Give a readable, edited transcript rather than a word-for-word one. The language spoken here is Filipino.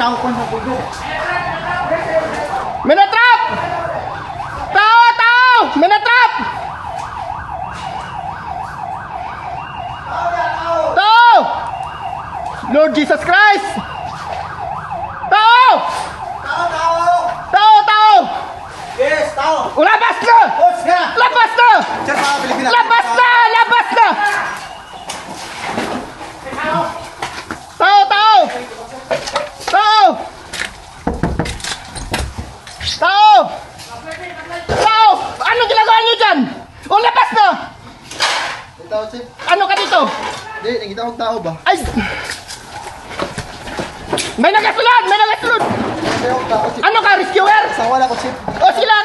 tao ko sa pugo. May natrap! Tao! Tao! May natrap! Tao! Lord Jesus Christ! Tao! Tao! Tao! Yes, tao. Labas na! Os ka. Labas na! Sir, mga Pilipinas. Labas na! Labas na! Tao! Tao! Tao! Tao! Tao! Anong ginagawa niyo dyan? O, labas na! Tao, sir. Ano ka dito? Di, nakita ko tao ba? Ay! May nagasunod! May nagasunod! Nakita ko tao, sir. Ano ka, rescuer? Sa wala ko, sir. O sila,